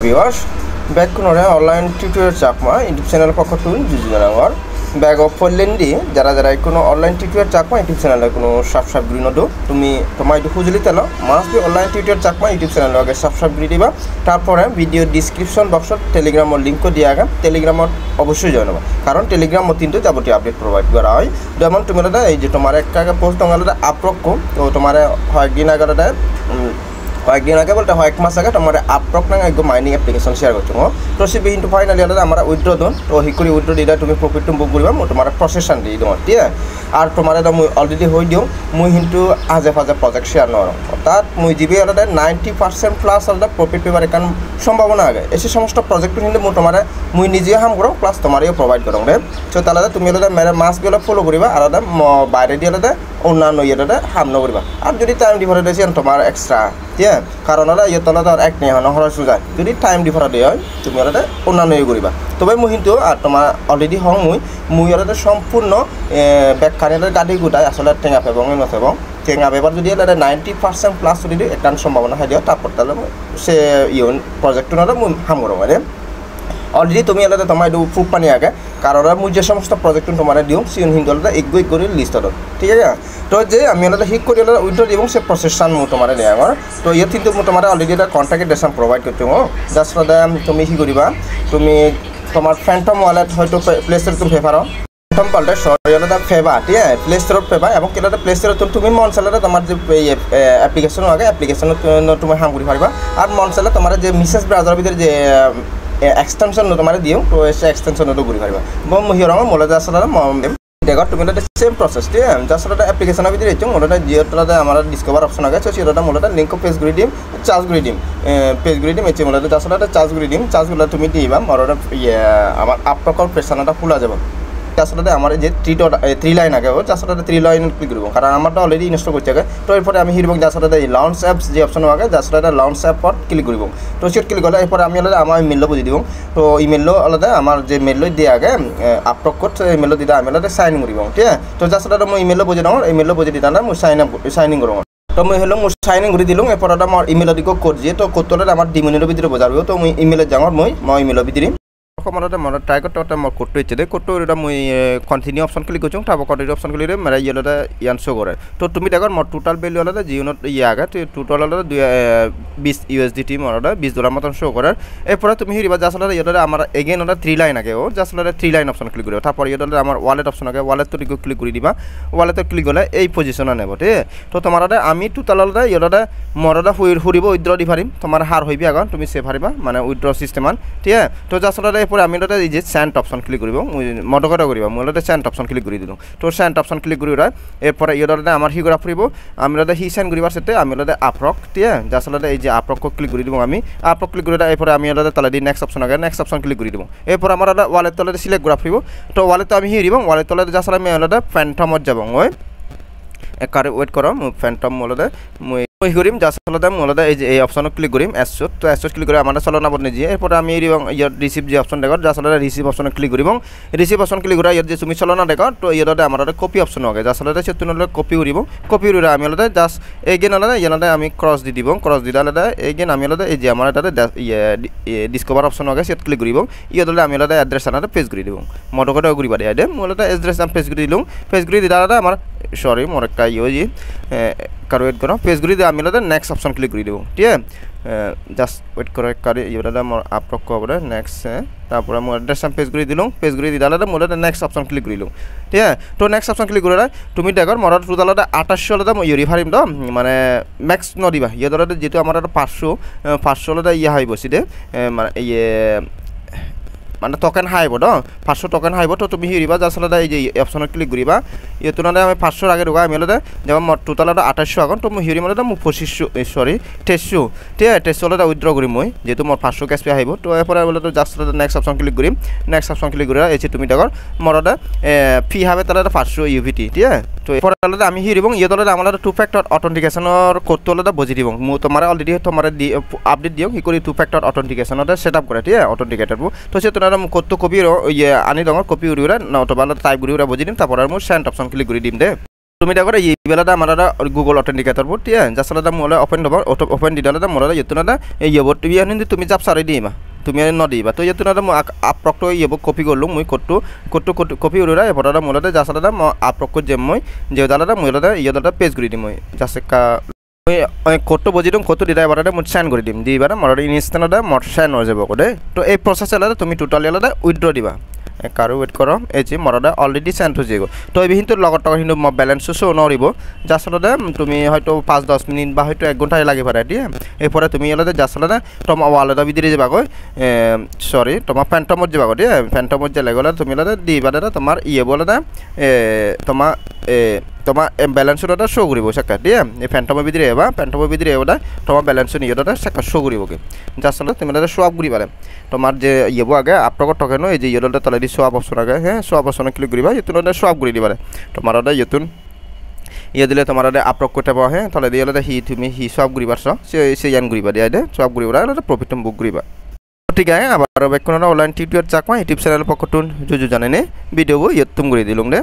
viewers back কোনরে online tutorial Chakma YouTube channel পক্ষতুন জুজুনাঙ্গর ব্যাগ অফ ফলেন্ডি যারা যারা কোনো অনলাইন টিউটোরিয়াল চাকমা ইউটিউব চ্যানেলে কোনো সাবস্ক্রাইব করি নদো তুমি তোমায় একটু খুঁজলি তেল must be online tutorial Chakma YouTube চ্যানেলে আগে সাবস্ক্রাইব করে দিবা তারপরে ভিডিও ডিসক্রিপশন বক্সত টেলিগ্ৰামৰ লিংক দিয়া আগে টেলিগ্রামত অবশ্যই জয়েন হবা কারণ টেলিগ্রামত কিন্তু যাবতীয় আপডেট প্রোভাইড করা হয় যেমন তুমি এই যে তোমার একটা পোস্ট দঙ্গালে আপরক তো তোমার কয়েকদিন আগে কয়েকদিন আগে বলতে কয়েক মাস আগে তোমার আপরক না একদম মাইনিং এপ্লিকেশন শেয়ার করছো তো সে কিন্তু ফাইনালি আমরা উইথড্র দিন তো হিকরি উইথড্র দিলে তুমি প্রফিট বুক করবা মই তোমার প্রসেসন দিই দিম ঠিক আছে আর তোমার মই অলরেডি হয়ে দিও মই কিন্তু আজে ফাজে প্রজেক্ট শেয়ার নর অর্থাৎ মই জিবি 90% প্লাস প্রফিট পেবার কারণ সম্ভাবনা আগে এসে সমস্ত প্রজেক্ট কিন্তু মই তোমার মই নিজে কাম করো প্লাস তোমারও প্রোভাইড করো রে তো তাহলে তুমি মেরে মাস গুলো ফলো করিবা আর বাইরে দিয়ে অন্যান্য ইয়েটাতে হাম নকরিবা আর যদি টাইম ডিফারেন্ট আছে তোমার এক্সট্রা ঠিক আছে কারণ ইয়ে তলা আর এক নেই খরচ যায় যদি টাইম ডিফারেন্ট হয় তুমি অন্যান্য ইয়ে করিবা তবে মই কিন্তু আর তোমার অলরেডি হং মুই সম্পূর্ণ ব্যাখ্যানের গাড়ি গোটাই আসলে টেঙা পেব নথেব টেঙা পেবার যদি 90% প্লাস যদি একটা সম্ভাবনা হয় দিও তারপর তাহলে সে ইয়ে প্রজেক্ট মই হাম করো মানে অলরেডি তুমি তোমার একটু প্রুফ পানি আগে কারণ মুই যে সমস্ত প্রজেক্ট তোমার দিও সিন হিন্দু এগোই করে লিস্টত ঠিক আছে তো যে আমি হিক করে উইথড্র দিব সে প্রসেসন মো তোমার দেয় আমার তো ইয়ে কিন্তু তোমার অলরেডি একটা কন্ট্যাক্ট ডেশন প্রোভাইড করতে জাস্ট তুমি কি করিবা তুমি তোমার ফ্যান্টম ওয়ালেট হয়তো প্লে স্টোর তুমি ফেভার ফ্যান্টম পাল্টে সরিয়ালটা ফেবা ঠিক আছে প্লে স্টোর ফেবা এবং কিলাটা প্লে স্টোর তুমি মনসালে তোমার যে অ্যাপ্লিকেশন আগে অ্যাপ্লিকেশন তুমি হাম করে পারিবা আর মনসালে তোমার যে মিসেস ব্রাউজার ভিতরে যে এক্সটেনশন তোমার দিও তো সে এক্সটেনশন ঘুরি পারিবা হিরো মোলে আসলে দেখো তুমি সেম প্রসেস ঠিক আছে জাস্ট অ্যাপ্লিকেশনের ভিতরে মোটা জিওটাতে আমার ডিসকভার অপশন আগে সেটা মোটা লিঙ্ক পেজ করে দিম চার্জ করে দিম পেজ করে দিম মোটা জাস্ট চার্জ করে দিম চার্জগুলো তুমি দিবা মোটা আমার আপরকর পেশানাটা খোলা যাব আসলে আমার যে থ্রি লাইন আগে আসলে 3 লাইন ক্লিক করব কারণ আমারটা অলরেডি ইনস্টল করতে আগে তো এরপরে আমি হিরবক আসলে লঞ্চ অ্যাপস যে অপশন আগে আসলে লঞ্চ অ্যাপত ক্লিক করব তো সেট ক্লিক করলে এরপরে আমি আমার ইমেল বুঝি দিব তো ইমেল আলাদা আমার যে মেল দিয়ে আগে আপলোড করছে ইমেল দিতে আমি সাইন ইন করব ঠিক আছে তো আসলে মই ইমেল বুঝি নাও ইমেল বুঝি দিতা না মই সাইন ইন করব তো মই হলো মই সাইন ইন করে দিলুম এরপরে আমার ইমেল দিকে কোড দিয়ে তো কোডটা আমার ডিমোনের ভিতরে বোঝাবো তো মই ইমেলে যাওয়ার মই ইমেল ভিতরে মানে ট্রাই করতে আমার কোডটো ইচ্ছে দেয় কোডটো এটা মই কন্টিনিউ অপশন ক্লিক করছো তারপর কন্টিনিউ অপশন ক্লিক করে মেরা ইয়েটা ইয়ান শো করে তো তুমি দেখো মোর টোটাল ভ্যালু হলো জিওনত ইয়ে আগে টোটাল হলো 20 USDT মোরটা $20 মতন শো করে এরপরে তুমি হিরিবা জাস্ট হলো ইয়েটা আমার এগেইন হলো 3 লাইন আগে জাস্ট হলো 3 লাইন অপশন ক্লিক করে তারপর ইয়েটা আমার ওয়ালেট অপশন আগে ওয়ালেট তো ক্লিক করে দিবা ওয়ালেটে ক্লিক হলে এই পজিশনে নেব ঠিক তো তোমার আমি টোটাল হলো ইয়েটা মোরটা ফুরিব উইথড্র দি পারিম তোমার হার হইবি আগে তুমি সে পারিবা মানে উইথড্র সিস্টেম ঠিক আছে তো জাস্ট হলো এরপরে আমি এই যে সেন্ট অপশন ক্লিক করব মডকটা করিবা মই সেন্ট অপশন ক্লিক করে দিলাম তো সেন্ট অপশন ক্লিক করি এরপরে ইয়েটা আমার হি করা ফুরিব আমি হি সেন্ড করিবার সাথে আমি আপরক ঠিক আছে জাস্ট এই যে আপরক ক্লিক করে দিব আমি আপরক ক্লিক করে এরপরে আমি তাহলে দি নেক্সট অপশন আগে নেক্সট অপশন ক্লিক করে দিব এরপর আমার ওয়ালেট তলে সিলেক্ট করা ফুরিব তো ওয়ালেট আমি হি দিব ওয়ালেট তলে জাস্ট আমি ফ্যান্টমত যাব মই একারে ওয়েট করো ফ্যান্টম মোলদে মই করিম জাস্ট হলদে মোলদে এই যে এই অপশন ক্লিক করিম অ্যাসোট তো অ্যাসোট ক্লিক করে আমার চলনা বদনে দিয়ে এরপর আমি এবং ইয়ার রিসিভ যে অপশন দেখো জাস্ট হলদে রিসিভ অপশন ক্লিক করিম রিসিভ অপশন ক্লিক করে ইয়ার যে তুমি চলনা দেখো তো ইয়াতে আমার কপি অপশন আগে জাস্ট হলদে সে তুমি কপি করিব কপি করে আমি হলদে জাস্ট এগেন হলদে ইয়াতে আমি ক্রস দি দিব ক্রস দিলে হলদে এগেন আমি হলদে এই যে আমার এটাতে ডিসকভার অপশন আগে সেট ক্লিক করিব ইয়াতে আমি হলদে অ্যাড্রেস আনাতে পেজ করে দিব মডকটা করিবা দে আইডে মোলদে অ্যাড্রেস আম পেজ করে দিলুম পেজ করে দিলে আমার সরি মোর একটা ইয়ে কারো ওয়েট করো পেজ করে দিয়ে আমি নেক্সট অপশন ক্লিক করে দেবো ঠিক আছে জাস্ট ওয়েট করো কারে ইয়েটা মোর আপরক করে নেক্সট তারপরে মোর অ্যাড্রেস পেজ করে দিলাম পেজ করে দিলে মোর নেক্সট অপশন ক্লিক করিলাম ঠিক আছে তো নেক্সট অপশন ক্লিক করে তুমি দেখো মোর টোটাল 2800 ইয়ে রিফারিম তো মানে ম্যাক্স নদিবা ইয়ে ধরে যেহেতু আমার 500 ইয়ে হাই বসি দে মানে ইয়ে মানে টোকেন হাইব ন 500 টোকেন হাইব তো তুমি হিরিবা জাস্ট এই যে অপশনে ক্লিক করিবা ইয়ে তুলনায় আমি 500 আগে ঢোকা আমি যেমন টোটাল 2800 এখন তো হিরি মানে মোক 2500 সরি 2300 ঠিক আছে 2300 উইথড্র করি মই যেহেতু মোর 500 ক্যাশ পে হাইব তো এরপরে বলে তো জাস্ট নেক্সট অপশন ক্লিক করিম নেক্সট অপশন ক্লিক করে এসে তুমি দেখো মোর ফি হবে তাহলে 500 UVT ঠিক আছে তো এরপরে আমি হিরিব ইয়ে তলে আমার 2 ফ্যাক্টর অথেন্টিকেশনের কোড তলে বুঝি দিব মই তোমার অলরেডি তোমার আপডেট দিও কি করি 2 ফ্যাক্টর অথেন্টিকেশনটা সেটআপ করে ঠিক আছে অথেন্টিকেটর তো সে তোমার কত কপি ইয়ে আনি দঙর কপি উড়িরা নতবা টাইপ করি বুঝি দিম তারপর আমি সেন্ড অপশন ক্লিক করে দিম দে তুমি দেখো এই বেলাটা আমার গুগল অথেন্টিকেটর বোর্ড ঠিক আছে জাসলাটা মোলে ওপেন দবা ওপেন দিদালাটা মোলা ইতুনাটা এই বোর্ড টিভি আনি তুমি জাপ সারি দিমা তুমি নদিবা তো ইতুনাটা আপ্রক তো ইয়ে কপি করলুম মুই কট্টু কপি উড়া এপটাটা মোলাতে জাসলাটা আপ্রক যে মই যে দালাটা মোলাটা ইয়েদাটা পেজ করে দিম মই জাসে কা কত বুঝি দিম কত দিদা এবারে মই সেন্ড করে দিম দিবারে মোর ইনস্ট্যান্টটা মোর সেন্ড হয়ে যাব কোডে তো এই প্রসেস আলাদা তুমি টোটালি আলাদা উইথড্র দিবা কারো ওয়েট করো এই যে মরদা অলরেডি সেন্ড হয়ে যাব তো এই কিন্তু লগত টাকা কিন্তু ব্যালেন্স শো নরিব জাসলতে তুমি হয়তো 5-10 মিনিট বা হয়তো 1 ঘন্টা লাগে পারে ঠিক এরপরে তুমি আলাদা জাসলতে তোমার ওয়ালেটে ভিতরে যাবা কই সরি তোমার ফ্যান্টমত যাবা কই ফ্যান্টমত গেলে গলে তুমি আলাদা দিবা দাদা তোমার ইয়ে বলে দা তোমার ব্যালেন্সটা শো করিব সেকা ঠিক এই ফ্যান্টমের ভিতরে এবা ফ্যান্টমের ভিতরে এবা তোমার ব্যালেন্স নিয়ে দাদা সেকা শো করিব কি জাসলতে তুমি দাদা শো আপ করি পারে তোমার যে ইয়েব আগে আপনার টকেন এই যে ইয়েটা তলাদি শো আপ অপশন আগে হ্যাঁ শো আপ অপশনে ক্লিক করিবা ইতুন শো আপ করে দিবারে তোমার ইতুন ইয়ে দিলে তোমার আপ্রক করতে পাও হ্যাঁ তাহলে দিয়ে তুমি হি শো আপ করিবার সে ইয়ান করিবা দিয়ে দে শো আপ করিবা প্রফিট বুক করিবা ঠিক আছে আবার বেক কোনো online tutorial Chakma YouTube channel পক্ষটুন জুজু জানেনে ভিডিও ইয়তুম করে দিলুম রে